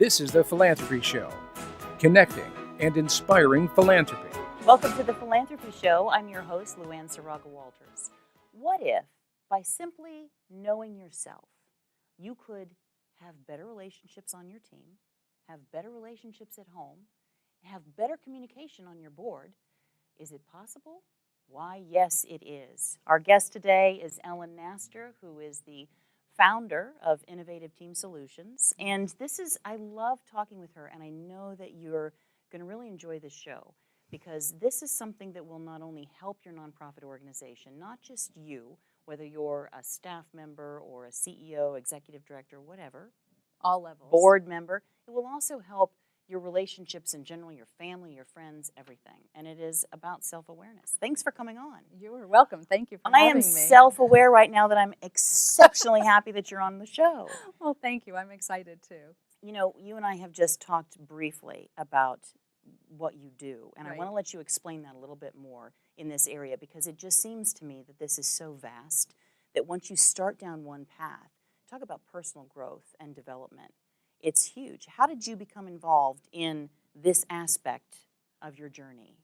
This is the Philanthropy Show, connecting and inspiring philanthropy. Welcome to the Philanthropy Show. I'm your host, Luann Saraga Walters. What if, by simply knowing yourself, you could have better relationships on your team, have better relationships at home, have better communication on your board? Is it possible? Why, yes, it is. Our guest today is Ellen Nastir, who is the founder of Innovative Team Solutions. And I love talking with her, and I know that you're going to really enjoy this show, because this is something that will not only help your nonprofit organization, not just you, whether you're a staff member or a CEO, executive director, whatever, all levels, board member, it will also help your relationships in general, your family, your friends, everything. And it is about self-awareness. Thanks for coming on. You are welcome. Thank you for I having am me. self-aware right now that I'm exceptionally happy that you're on the show. Well, thank you. I'm excited too. You know, you and I have just talked briefly about what you do, and Right. I want to let you explain that a little bit more in this area, because it just seems to me that this is so vast that once you start down one path, talk about personal growth and development, it's huge. How did you become involved in this aspect of your journey?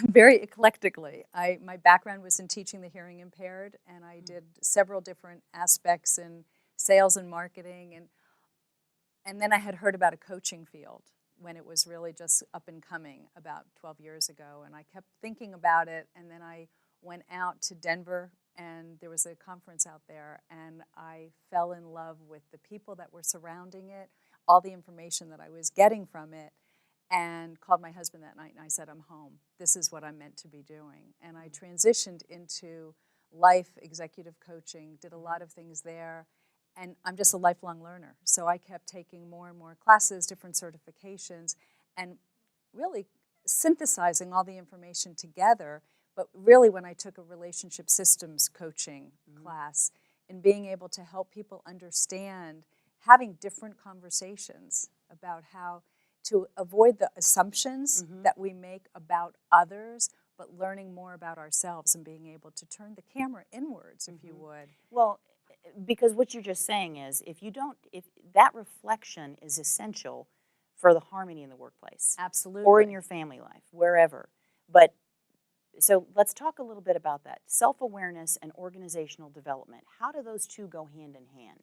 Very eclectically. My background was in teaching the hearing impaired, and I did several different aspects in sales and marketing, and then I had heard about a coaching field when it was really just up and coming about 12 years ago, and I kept thinking about it, and then I went out to Denver, and there was a conference out there, and I fell in love with the people that were surrounding it, all the information that I was getting from it, and called my husband that night, and I said, I'm home. This is what I'm meant to be doing. And I transitioned into life executive coaching, did a lot of things there, and I'm just a lifelong learner. So I kept taking more and more classes, different certifications, and really synthesizing all the information together. But really, when I took a relationship systems coaching class, and being able to help people understand having different conversations about how to avoid the assumptions that we make about others, but learning more about ourselves and being able to turn the camera inwards, if you would. Well, because what you're just saying is, if that reflection is essential for the harmony in the workplace. Absolutely. Or in your family life, wherever. But so let's talk a little bit about that. Self-awareness and organizational development. How do those two go hand in hand?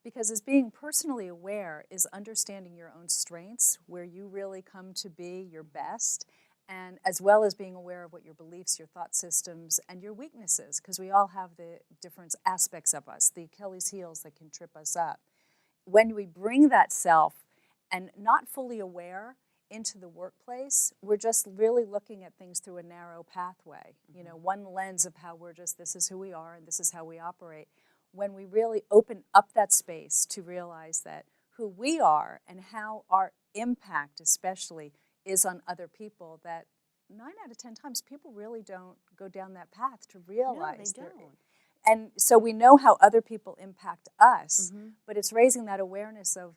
Because as being personally aware is understanding your own strengths, where you really come to be your best, and as well as being aware of what your beliefs, your thought systems, and your weaknesses, because we all have the different aspects of us, the Achilles heels that can trip us up. When we bring that self and not fully aware into the workplace, we're just really looking at things through a narrow pathway. You know, one lens of how this is who we are and this is how we operate. When we really open up that space to realize that who we are and how our impact especially is on other people, that 9 out of 10 times people really don't go down that path to realize. No, they don't. And so we know how other people impact us, but it's raising that awareness of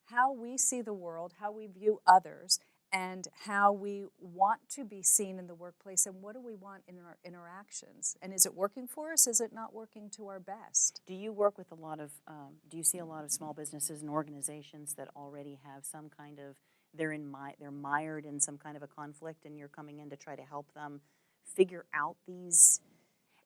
how we see the world, how we view others, and how we want to be seen in the workplace, and what do we want in our interactions? And is it working for us? Is it not working to our best? Do you work with do you see a lot of small businesses and organizations that already have some kind of, they're mired in some kind of a conflict, and you're coming in to try to help them figure out these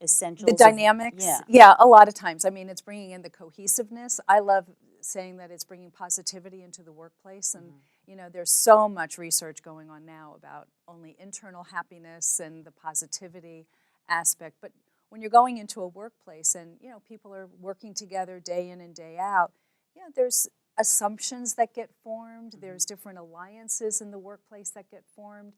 essentials? The dynamics? Yeah, a lot of times. I mean, it's bringing in the cohesiveness. I love saying that it's bringing positivity into the workplace, and you know, there's so much research going on now about only internal happiness and the positivity aspect. But when you're going into a workplace and, you know, people are working together day in and day out, you know, there's assumptions that get formed. There's different alliances in the workplace that get formed.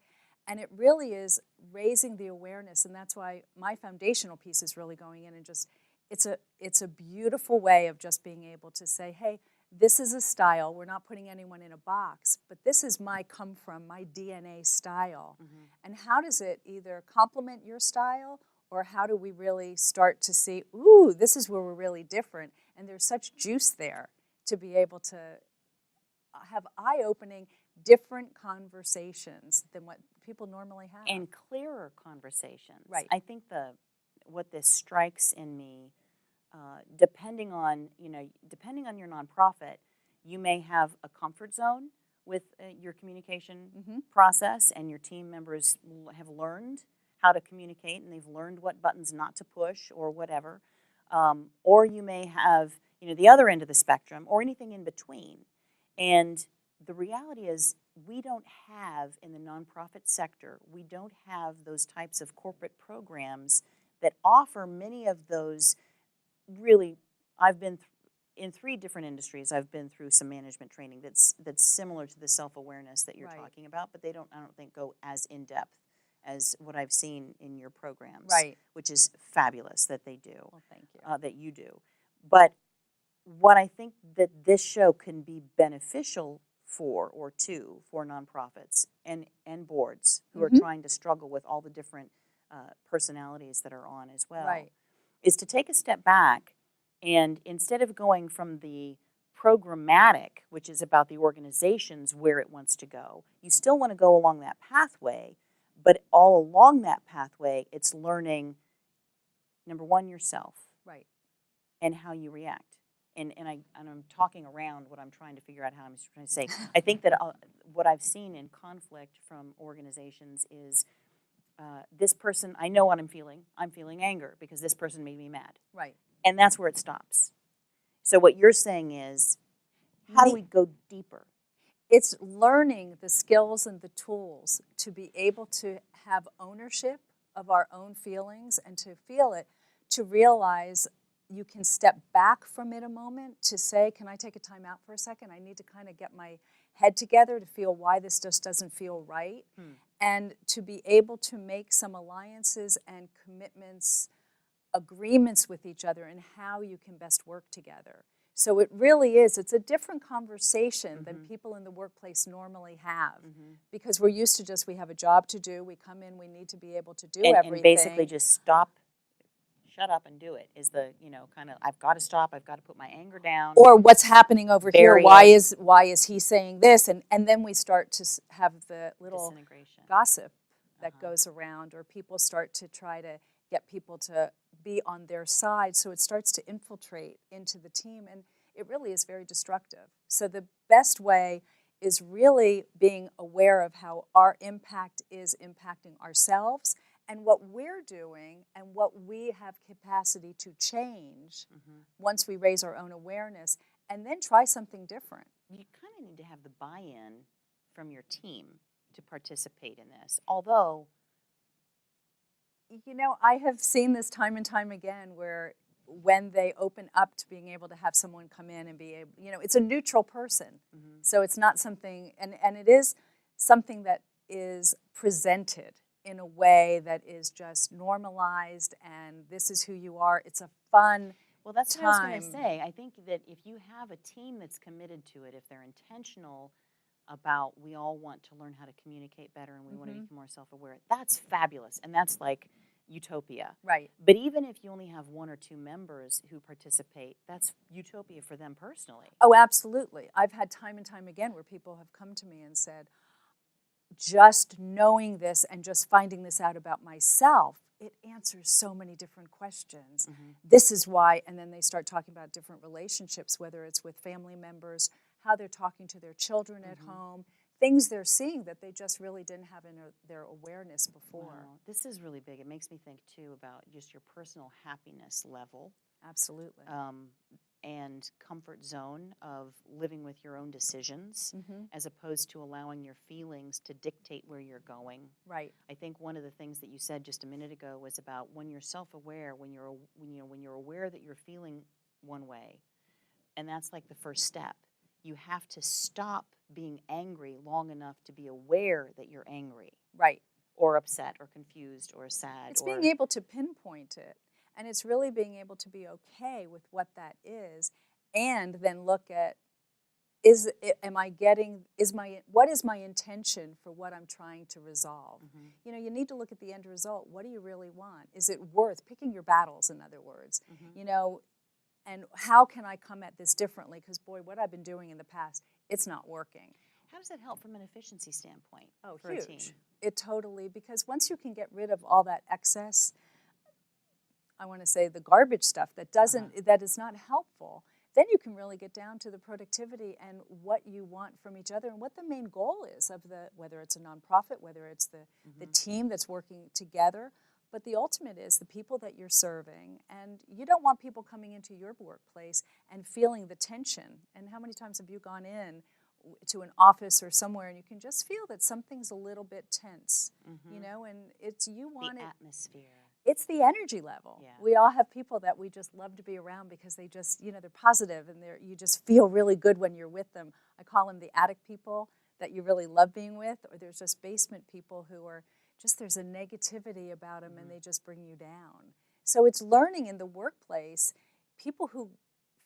And it really is raising the awareness. And that's why my foundational piece is really going in and just, it's a beautiful way of just being able to say, hey, this is a style. We're not putting anyone in a box, but this is my come from, my DNA style. And how does it either complement your style, or how do we really start to see, ooh, this is where we're really different, and there's such juice there to be able to have eye-opening, different conversations than what people normally have. And clearer conversations. Right. I think what this strikes in me, depending on your nonprofit, You may have a comfort zone with your communication Mm-hmm. process, and your team members have learned how to communicate, and they've learned what buttons not to push or whatever. Or you may have, the other end of the spectrum, or anything in between. And the reality is, we don't have, in the nonprofit sector, we don't have those types of corporate programs that offer many of those. Really, I've been in 3 different industries. I've been through some management training that's similar to the self-awareness that you're Right. talking about, but I don't think go as in depth as what I've seen in your programs, Right. which is fabulous that they do, Well, thank you. that you do. But what I think that this show can be beneficial for nonprofits and boards who are Mhm. trying to struggle with all the different personalities that are on as well, Right. is to take a step back, and instead of going from the programmatic, which is about the organizations where it wants to go, you still want to go along that pathway, but all along that pathway, it's learning, number one, yourself Right. and how you react. And I'm talking around what I'm trying to figure out how I'm trying to say. I think that what I've seen in conflict from organizations is this person, I know what I'm feeling. I'm feeling anger because this person made me mad. Right. And that's where it stops. So what you're saying is, how do we go deeper? It's learning the skills and the tools to be able to have ownership of our own feelings and to feel it, to realize you can step back from it a moment to say, can I take a time out for a second? I need to kind of get my head together to feel why this just doesn't feel right. And to be able to make some alliances and commitments, agreements with each other and how you can best work together. So it really is, it's a different conversation than people in the workplace normally have. Because we're used to just, we have a job to do, we come in, we need to be able to do everything. And basically just stop, shut up and do it is the, kind of, I've got to stop, I've got to put my anger down. Or what's happening over here, why is he saying this? And then we start to have the little disintegration, gossip that goes around, or people start to try to get people to be on their side, so it starts to infiltrate into the team, and it really is very destructive. So the best way is really being aware of how our impact is impacting ourselves and what we're doing and what we have capacity to change once we raise our own awareness, and then try something different. You kind of need to have the buy-in from your team to participate in this, although I have seen this time and time again where when they open up to being able to have someone come in and be able, it's a neutral person. So it's not something, and it is something that is presented in a way that is just normalized, and this is who you are. It's a fun Well, that's time. what I was going to say. I think that if you have a team that's committed to it, if they're intentional about, we all want to learn how to communicate better and we want to become more self-aware, that's fabulous. And that's like utopia. Right. But even if you only have 1 or 2 members who participate, that's utopia for them personally. Oh, absolutely. I've had time and time again where people have come to me and said, just knowing this and just finding this out about myself, it answers so many different questions. This is why, and then they start talking about different relationships, whether it's with family members, how they're talking to their children at home, things they're seeing that they just really didn't have in their awareness before. Wow. This is really big. It makes me think, too, about just your personal happiness level. Absolutely. And comfort zone of living with your own decisions as opposed to allowing your feelings to dictate where you're going. Right. I think one of the things that you said just a minute ago was about when you're self-aware, when you're aware that you're feeling one way, and that's like the first step. You have to stop being angry long enough to be aware that you're angry. Right. Or upset or confused or sad. It's being able to pinpoint it. And it's really being able to be okay with what that is, and then look at, what is my intention for what I'm trying to resolve? You need to look at the end result. What do you really want? Is it worth picking your battles, in other words? And how can I come at this differently? Because, boy, what I've been doing in the past, it's not working. How does that help from an efficiency standpoint for huge. a team? It totally, because once you can get rid of all that excess, I want to say the garbage stuff that is not helpful, then you can really get down to the productivity and what you want from each other and what the main goal is of whether it's a nonprofit, whether it's the team that's working together. But the ultimate is the people that you're serving, and you don't want people coming into your workplace and feeling the tension. And how many times have you gone in to an office or somewhere and you can just feel that something's a little bit tense, you know, and it's you want the it. atmosphere. It's the energy level. Yeah. We all have people that we just love to be around because they just, you know, they're positive and you just feel really good when you're with them. I call them the attic people that you really love being with, or there's just basement people who are just, there's a negativity about them and they just bring you down. So it's learning in the workplace, people who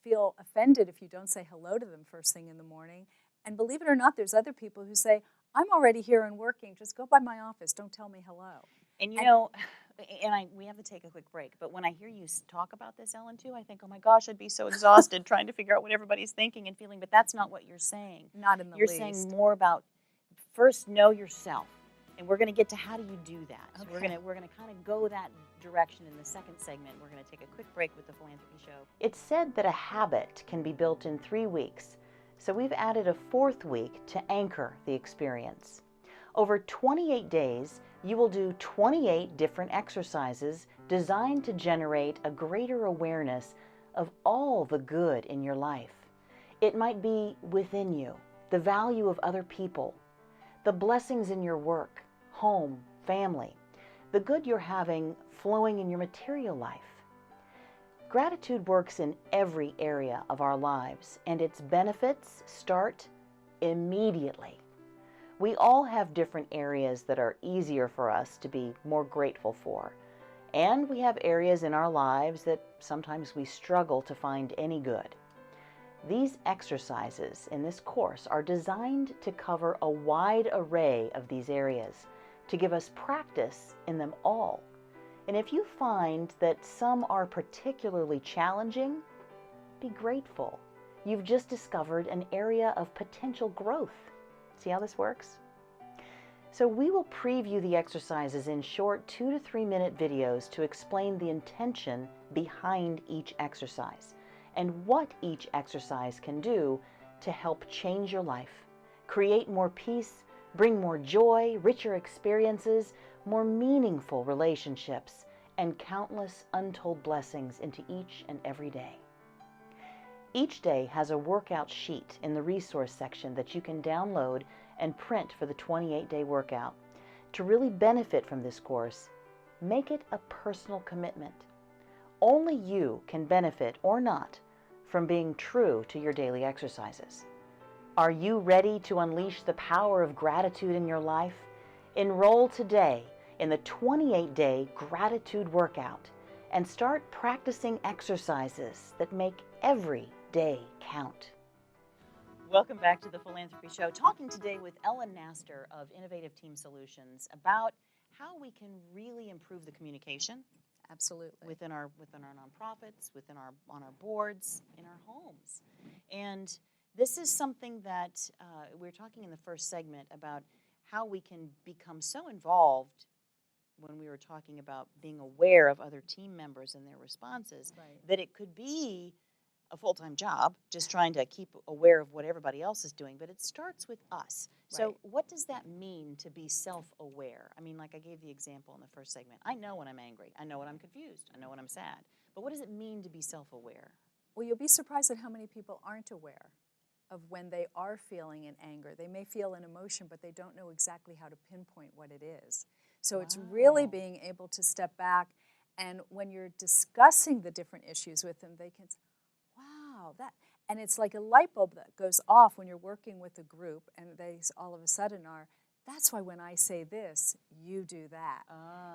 feel offended if you don't say hello to them first thing in the morning. And believe it or not, there's other people who say, I'm already here and working, just go by my office, don't tell me hello. And you know, we have to take a quick break, but when I hear you talk about this, Ellen, too, I think, oh my gosh, I'd be so exhausted trying to figure out what everybody's thinking and feeling, but that's not what you're saying. Not in the You're least. saying more about first know yourself, and we're going to get to how do you do that. So we're going to kind of go that direction in the second segment. We're going to take a quick break with the Philanthropy Show. It's said that a habit can be built in 3 weeks, so we've added a 4th week to anchor the experience. Over 28 days, you will do 28 different exercises designed to generate a greater awareness of all the good in your life. It might be within you, the value of other people, the blessings in your work, home, family, the good you're having flowing in your material life. Gratitude works in every area of our lives, and its benefits start immediately. We all have different areas that are easier for us to be more grateful for, and we have areas in our lives that sometimes we struggle to find any good. These exercises in this course are designed to cover a wide array of these areas, to give us practice in them all. And if you find that some are particularly challenging, be grateful. You've just discovered an area of potential growth. See how this works? So we will preview the exercises in short 2 to 3 minute videos to explain the intention behind each exercise and what each exercise can do to help change your life, create more peace, bring more joy, richer experiences, more meaningful relationships, and countless untold blessings into each and every day. Each day has a workout sheet in the resource section that you can download and print for the 28-day workout. To really benefit from this course, make it a personal commitment. Only you can benefit or not from being true to your daily exercises. Are you ready to unleash the power of gratitude in your life? Enroll today in the 28-day gratitude workout and start practicing exercises that make every day count. Welcome back to the Philanthropy Show. Talking today with Ellen Nastir of Innovative Team Solutions about how we can really improve the communication. Absolutely. Within our nonprofits, on our boards, in our homes. And this is something that we were talking in the first segment about how we can become so involved when we were talking about being aware of other team members and their responses, Right. that it could be a full-time job, just trying to keep aware of what everybody else is doing, but it starts with us. So Right. what does that mean to be self-aware? I mean, like I gave the example in the first segment. I know when I'm angry. I know when I'm confused. I know when I'm sad. But what does it mean to be self-aware? Well, you'll be surprised at how many people aren't aware of when they are feeling an anger. They may feel an emotion, but they don't know exactly how to pinpoint what it is. So It's really being able to step back, and when you're discussing the different issues with them, they can say, wow, that, and it's like a light bulb that goes off when you're working with a group, and they all of a sudden are, that's why when I say this, you do that.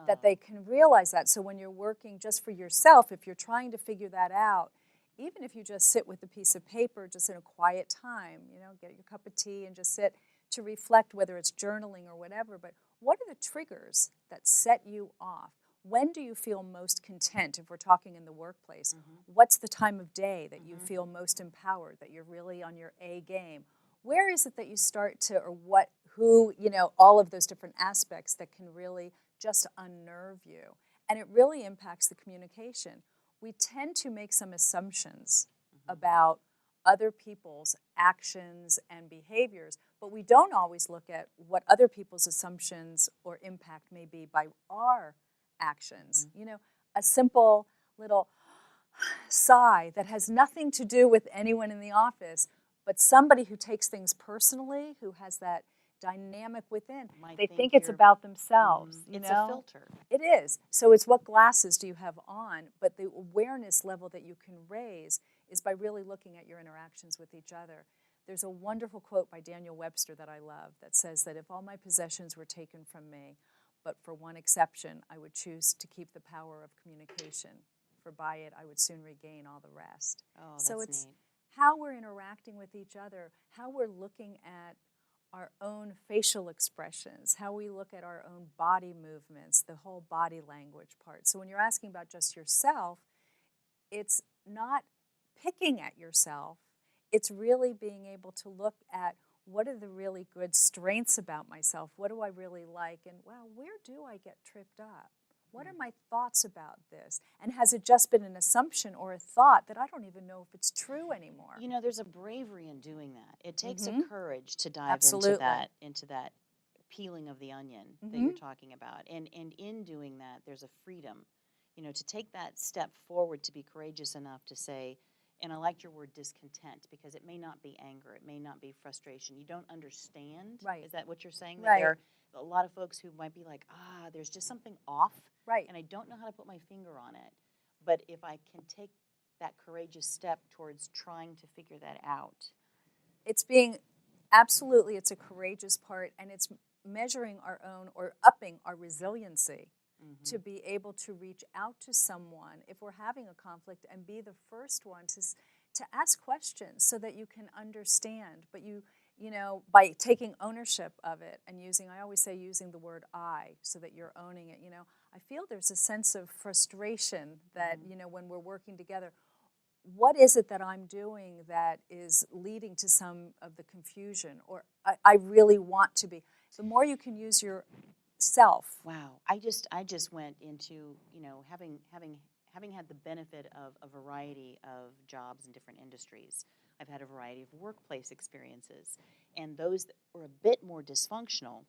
That they can realize that. So when you're working just for yourself, if you're trying to figure that out, even if you just sit with a piece of paper, just in a quiet time, get your cup of tea and just sit to reflect, whether it's journaling or whatever, but what are the triggers that set you off? When do you feel most content, if we're talking in the workplace? What's the time of day that you feel most empowered, that you're really on your A game? Where is it that you start to, or what, who, all of those different aspects that can really just unnerve you? And it really impacts the communication. We tend to make some assumptions about other people's actions and behaviors, but we don't always look at what other people's assumptions or impact may be by our actions. You know, a simple little sigh that has nothing to do with anyone in the office, but somebody who takes things personally, who has that dynamic within, they think it's about themselves. It's a filter. It is. So it's what glasses do you have on, but the awareness level that you can raise is by really looking at your interactions with each other. There's a wonderful quote by Daniel Webster that I love that says that if all my possessions were taken from me, but for one exception, I would choose to keep the power of communication, for by it I would soon regain all the rest. Oh, that's so it's neat. how we're interacting with each other, how we're looking at our own facial expressions, how we look at our own body movements, the whole body language part. So when you're asking about just yourself, it's not picking at yourself, it's really being able to look at what are the really good strengths about myself, what do I really like, and wow, where do I get tripped up? What are my thoughts about this? And has it just been an assumption or a thought that I don't even know if it's true anymore? You know, there's a bravery in doing that. It takes a courage to dive into that peeling of the onion that you're talking about. And in doing that, there's a freedom, you know, to take that step forward, to be courageous enough to say, and I liked your word discontent, because it may not be anger, it may not be frustration. You don't understand. Right. Is that what you're saying? That Right. there are a lot of folks who might be like, there's just something off. Right. And I don't know how to put my finger on it. But if I can take that courageous step towards trying to figure that out. It's being, absolutely, it's a courageous part, and it's measuring our own or upping our resiliency to be able to reach out to someone if we're having a conflict and be the first one to ask questions so that you can understand. But you know, by taking ownership of it and I always say using the word I, so that you're owning it. You know, I feel there's a sense of frustration that, you know, when we're working together, what is it that I'm doing that is leading to some of the confusion, or I really want to be. The more you can use your self. Wow, I just went into, you know, having had the benefit of a variety of jobs in different industries. I've had a variety of workplace experiences, and those that were a bit more dysfunctional.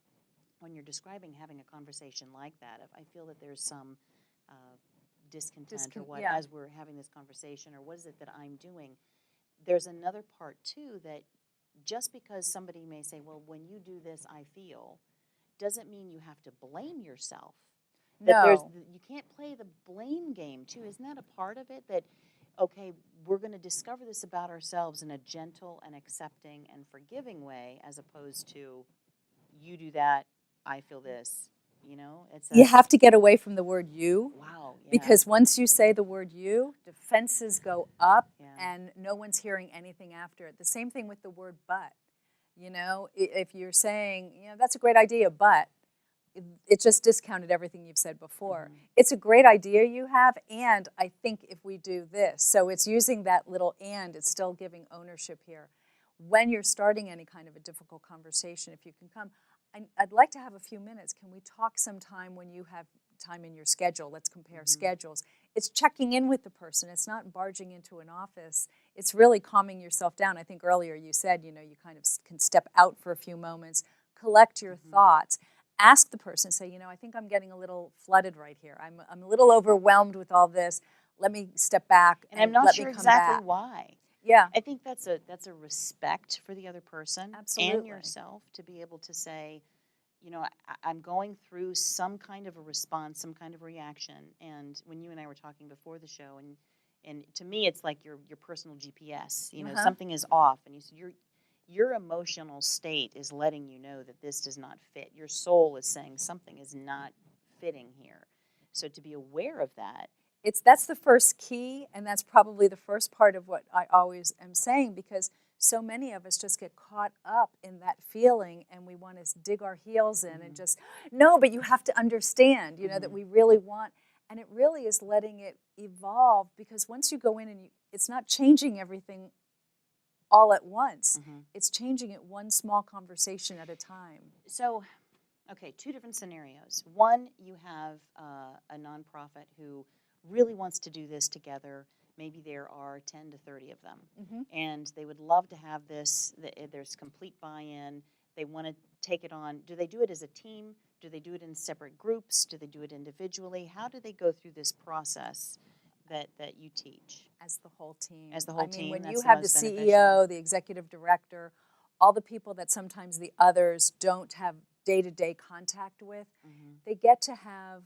When you're describing having a conversation like that, I feel that there's some discontent or what, as we're having this conversation, or what is it that I'm doing? There's another part too, that just because somebody may say, well, when you do this, I feel, doesn't mean you have to blame yourself. No. You can't play the blame game too. Isn't that a part of it? That, okay, we're going to discover this about ourselves in a gentle and accepting and forgiving way, as opposed to, you do that, I feel this. You know, You have to get away from the word you. Wow. Yeah. Because once you say the word you, defenses go up, and no one's hearing anything after it. The same thing with the word but. You know, if you're saying, you know, that's a great idea, but it just discounted everything you've said before. It's a great idea you have, and I think if we do this. So it's using that little and, it's still giving ownership here. When you're starting any kind of a difficult conversation, if you can come, I'd like to have a few minutes. Can we talk sometime when you have time in your schedule? Let's compare schedules. It's checking in with the person. It's not barging into an office. It's really calming yourself down. I think earlier you said, you know, you kind of can step out for a few moments, collect your thoughts, ask the person, say, you know, I think I'm getting a little flooded right here. I'm a little overwhelmed with all this. Let me step back and I'm not let sure me come exactly back. why. Yeah. I think that's a respect for the other person Absolutely. and yourself, to be able to say, you know, I'm going through some kind of a response, some kind of reaction. And when you and I were talking before the show, and to me, it's like your personal GPS. You know, something is off, and you said your emotional state is letting you know that this does not fit. Your soul is saying something is not fitting here. So to be aware of that. That's the first key, and that's probably the first part of what I always am saying, because so many of us just get caught up in that feeling, and we want to dig our heels in and just, no, but you have to understand, you know, that we really want, and it really is letting it evolve, because once you go in and it's not changing everything all at once. It's changing it one small conversation at a time. So, okay, two different scenarios. One, you have a nonprofit who really wants to do this together. maybe there are 10 to 30 of them, Mm-hmm. and they would love to have this, there's complete buy-in. They want to take it on. Do they do it as a team? Do they do it in separate groups? Do they do it individually? How do they go through this process that you teach? As the whole team. As the whole I mean, team, when that's you the have the most beneficial. CEO, the executive director, all the people that sometimes the others don't have day-to-day contact with, they get to have,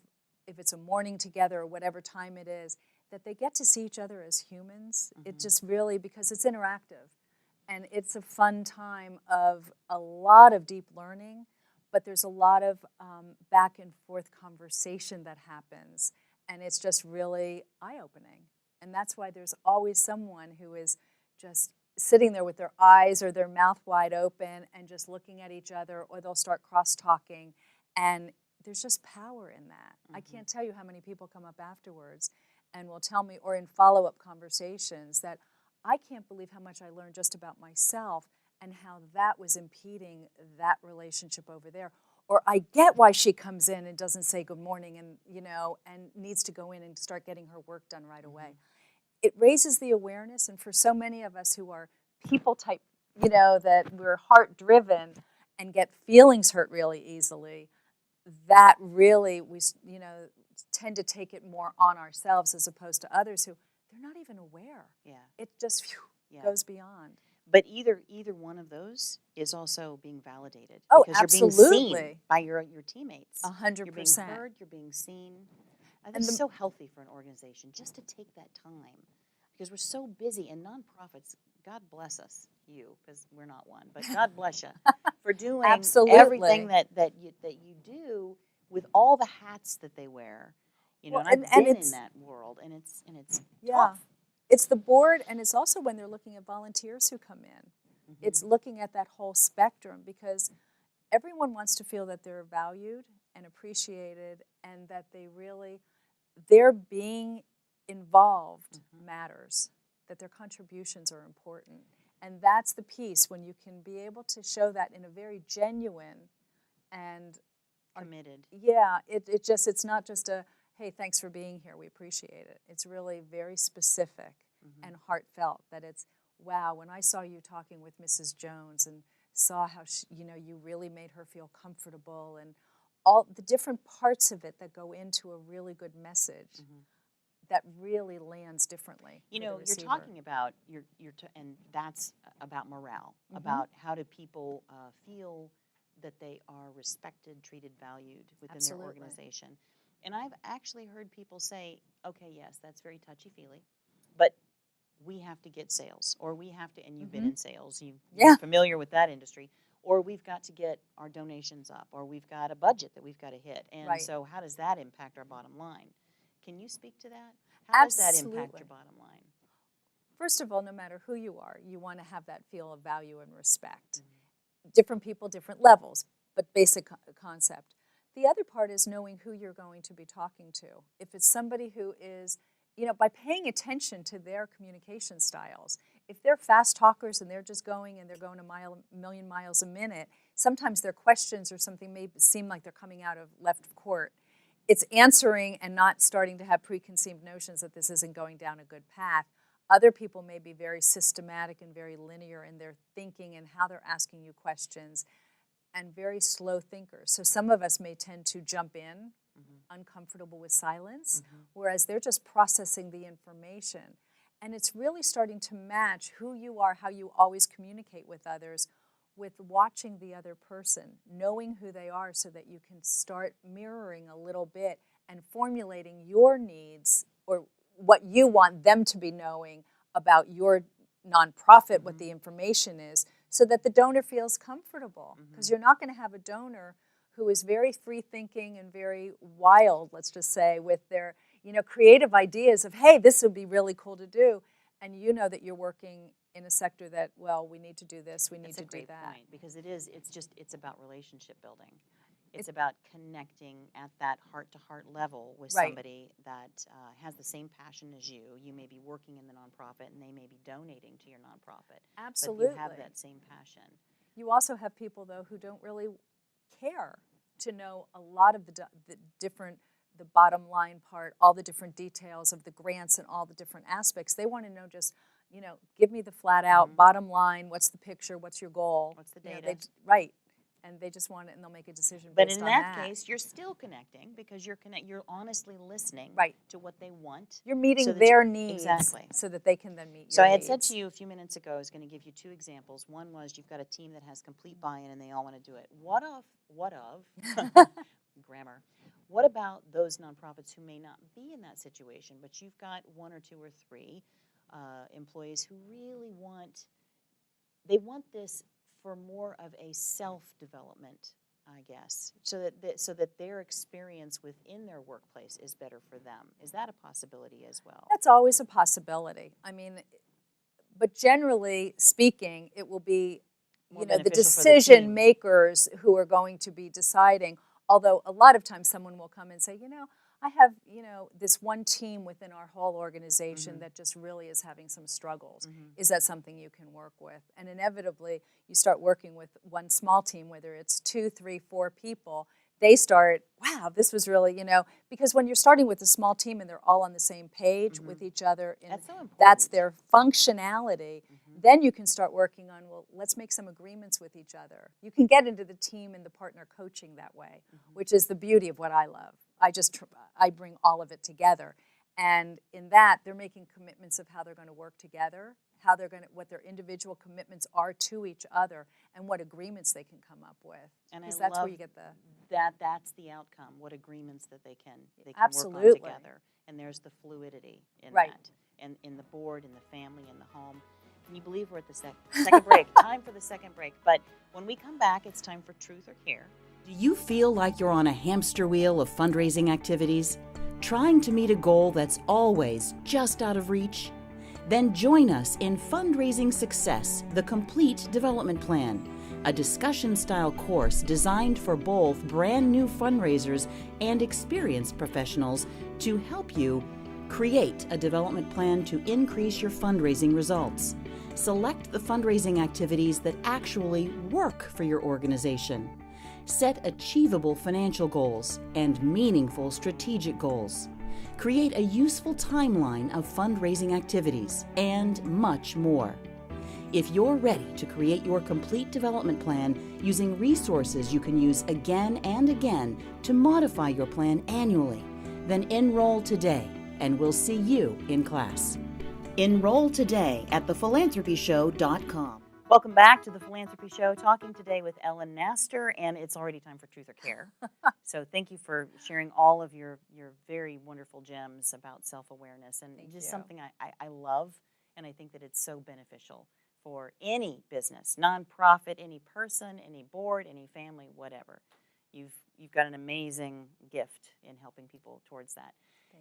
if it's a morning together or whatever time it is, that they get to see each other as humans. It just really, because it's interactive. And it's a fun time of a lot of deep learning, but there's a lot of back and forth conversation that happens. And it's just really eye-opening. And that's why there's always someone who is just sitting there with their eyes or their mouth wide open and just looking at each other, or they'll start cross-talking. And there's just power in that. I can't tell you how many people come up afterwards and will tell me, or in follow-up conversations, that I can't believe how much I learned just about myself and how that was impeding that relationship over there. Or I get why she comes in and doesn't say good morning and, and needs to go in and start getting her work done right away. It raises the awareness, and for so many of us who are people type, that we're heart driven and get feelings hurt really easily, that really we tend to take it more on ourselves as opposed to others who they're not even aware. Yeah. It just Yeah. goes beyond. But either one of those is also being validated. Oh, because absolutely. You're being seen by your teammates. 100%. You're being heard, you're being seen. I think it's so healthy for an organization just to take that time, because we're so busy, and nonprofits, God bless us, you, because we're not one, but God bless you for doing Absolutely. everything that you do with all the hats that they wear. Well, and I've been in that world, and it's tough. It's the board, and it's also when they're looking at volunteers who come in. It's looking at that whole spectrum, because everyone wants to feel that they're valued and appreciated, and that their being involved matters, that their contributions are important. And that's the piece, when you can be able to show that in a very genuine and Committed. Yeah, it's not just a, hey, thanks for being here, we appreciate it. It's really very specific and heartfelt, that it's, wow, when I saw you talking with Mrs. Jones and saw how you really made her feel comfortable, and all the different parts of it that go into a really good message that really lands differently. You're talking about and that's about morale, about how do people feel that they are respected, treated, valued within their organization. And I've actually heard people say, okay, yes, that's very touchy-feely, but we have to get sales, or we have to, and you've been in sales, you're familiar with that industry, or we've got to get our donations up, or we've got a budget that we've got to hit. And so how does that impact our bottom line? Can you speak to that? How does that impact your bottom line? First of all, no matter who you are, you want to have that feel of value and respect. Different people, different levels, but basic concept. The other part is knowing who you're going to be talking to. If it's somebody who is, by paying attention to their communication styles, if they're fast talkers and they're just going and they're going a million miles a minute, sometimes their questions or something may seem like they're coming out of left of court. It's answering and not starting to have preconceived notions that this isn't going down a good path. Other people may be very systematic and very linear in their thinking and how they're asking you questions, and very slow thinkers. So some of us may tend to jump in, uncomfortable with silence, whereas they're just processing the information. And it's really starting to match who you are, how you always communicate with others, with watching the other person, knowing who they are, so that you can start mirroring a little bit and formulating your needs, or what you want them to be knowing about your nonprofit, what the information is, so that the donor feels comfortable. Because you're not going to have a donor who is very free-thinking and very wild, let's just say, with their creative ideas of, hey, this would be really cool to do, and you know that you're working in a sector that, well, we need to do this, we need to do that. That's a great point, because it's about relationship building. It's about connecting at that heart-to-heart level with somebody that has the same passion as you. You may be working in the nonprofit, and they may be donating to your nonprofit. Absolutely. But you have that same passion. You also have people, though, who don't really care to know a lot of the the bottom line part, all the different details of the grants and all the different aspects. They want to know just, give me the flat out bottom line. What's the picture? What's your goal? What's the data? Right. And they just want it, and they'll make a decision But based in on that that. case, you're still connecting because you're honestly listening Right. to what they want. You're meeting so that their you- needs Exactly. so that they can then meet So your I had needs. said to you a few minutes ago, I was going to give you two examples. One was you've got a team that has complete buy-in and they all want to do it. What of, grammar, what about those nonprofits who may not be in that situation, but you've got one or two or three employees who really want this for more of a self-development, I guess, so that their experience within their workplace is better for them. Is that a possibility as well? That's always a possibility. I mean, but generally speaking, it will be, More the beneficial for the decision team. makers who are going to be deciding. Although a lot of times someone will come and say, I have, this one team within our whole organization that just really is having some struggles. Is that something you can work with? And inevitably, you start working with one small team, whether it's 2, 3, 4 people. They start, wow, this was really, because when you're starting with a small team and they're all on the same page with each other, and That's so important. that's their functionality, then you can start working on, well, let's make some agreements with each other. You can get into the team and the partner coaching that way, which is the beauty of what I love. I bring all of it together. And in that, they're making commitments of how they're going to work together, what their individual commitments are to each other, and what agreements they can come up with. And Because I that's love where you get the that's the outcome. What agreements that they can Absolutely. work on together. And there's the fluidity in Right. that, and in the board, in the family, in the home. Can you believe we're at the second break? Time for the second break. But when we come back, it's time for Truth or Care. Do you feel like you're on a hamster wheel of fundraising activities, trying to meet a goal that's always just out of reach? Then join us in Fundraising Success, the Complete Development Plan, a discussion-style course designed for both brand new fundraisers and experienced professionals to help you create a development plan to increase your fundraising results. Select the fundraising activities that actually work for your organization. Set achievable financial goals and meaningful strategic goals. Create a useful timeline of fundraising activities, and much more. If you're ready to create your complete development plan using resources you can use again and again to modify your plan annually, then enroll today, and we'll see you in class. Enroll today at thephilanthropyshow.com. Welcome back to The Philanthropy Show, talking today with Ellen Nastir, and it's already time for Truth or Care. So thank you for sharing all of your very wonderful gems about self-awareness, and just something I love, and I think that it's so beneficial for any business, nonprofit, any person, any board, any family, whatever. You've got an amazing gift in helping people towards that.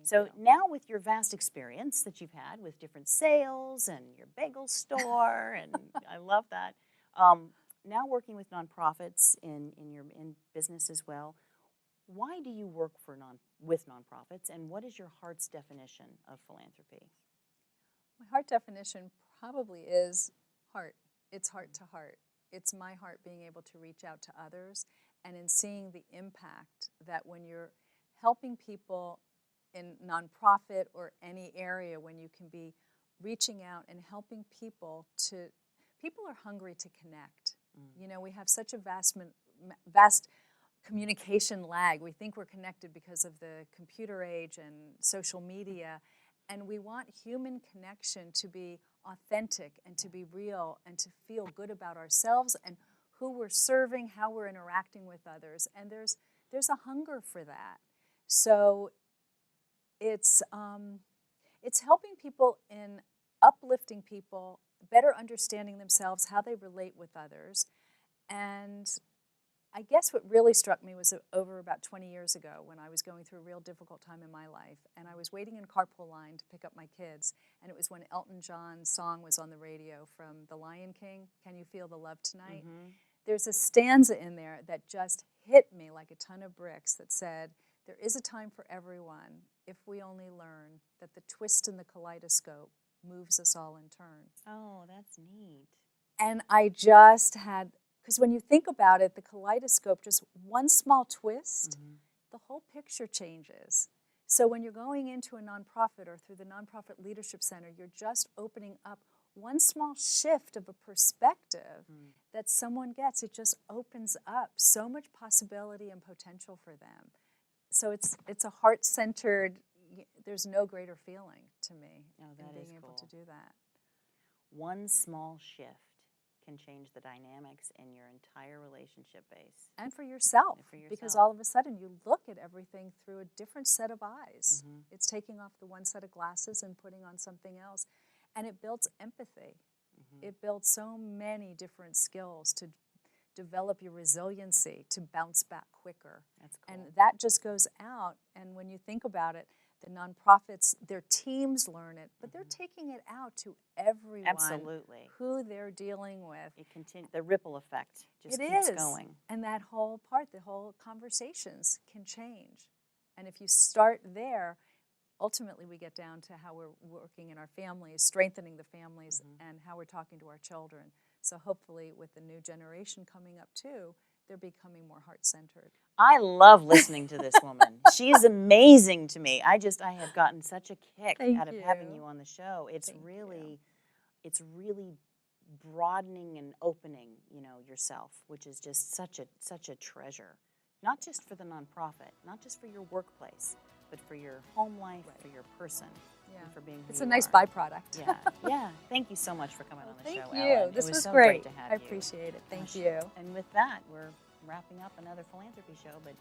So now with your vast experience that you've had with different sales and your bagel store, and I love that, now working with nonprofits in business as well, why do you work with nonprofits, and what is your heart's definition of philanthropy? My heart definition probably is heart. It's heart to heart. It's my heart being able to reach out to others, and in seeing the impact that when you're helping people in nonprofit or any area, when you can be reaching out and helping people are hungry to connect. We have such a vast communication lag. We think we're connected because of the computer age and social media, and we want human connection to be authentic and to be real and to feel good about ourselves and who we're serving, how we're interacting with others, and there's a hunger for that. So it's helping people in uplifting people, better understanding themselves, how they relate with others. And I guess what really struck me was over about 20 years ago when I was going through a real difficult time in my life, and I was waiting in a carpool line to pick up my kids, and it was when Elton John's song was on the radio from The Lion King, Can You Feel the Love Tonight? There's a stanza in there that just hit me like a ton of bricks that said, there is a time for everyone if we only learn that the twist in the kaleidoscope moves us all in turn. Oh, that's neat. And I just had, because when you think about it, the kaleidoscope, just one small twist the whole picture changes. So when you're going into a nonprofit or through the Nonprofit Leadership Center, you're just opening up one small shift of a perspective that someone gets. It just opens up so much possibility and potential for them. So it's a heart-centered, there's no greater feeling to me in being able to do that. One small shift can change the dynamics in your entire relationship base. And for yourself, because all of a sudden you look at everything through a different set of eyes. It's taking off the one set of glasses and putting on something else. And it builds empathy. It builds so many different skills to develop your resiliency, to bounce back quicker. That's cool. And that just goes out, and when you think about it, the nonprofits, their teams learn it, but they're taking it out to everyone. Absolutely. Who they're dealing with. The ripple effect just it keeps is. going. And that whole part, the whole conversations can change. And if you start there, ultimately we get down to how we're working in our families, strengthening the families, and how we're talking to our children. So hopefully with the new generation coming up too, they're becoming more heart-centered. I love listening to this woman. She's amazing to me. I have gotten such a kick out of having you on the show. It's really broadening and opening, yourself, which is just such a treasure. Not just for the nonprofit, not just for your workplace, but for your home life, for your person, and for being who It's you a nice are. byproduct. Yeah. Thank you so much for coming on the show, Thank you. Ellen. This It was so great. to have I you. appreciate it. Thank you. And with that, we're wrapping up another philanthropy show. But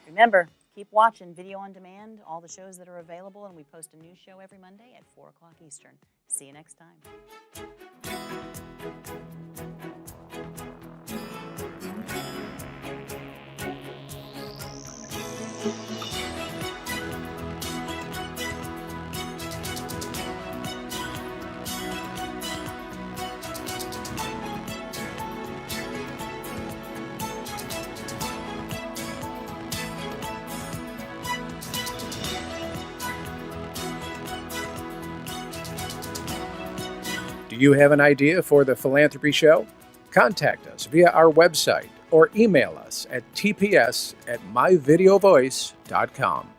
remember, keep watching Video on Demand, all the shows that are available, and we post a new show every Monday at 4 o'clock Eastern. See you next time. Do you have an idea for the Philanthropy Show? Contact us via our website or email us at tps@myvideovoice.com.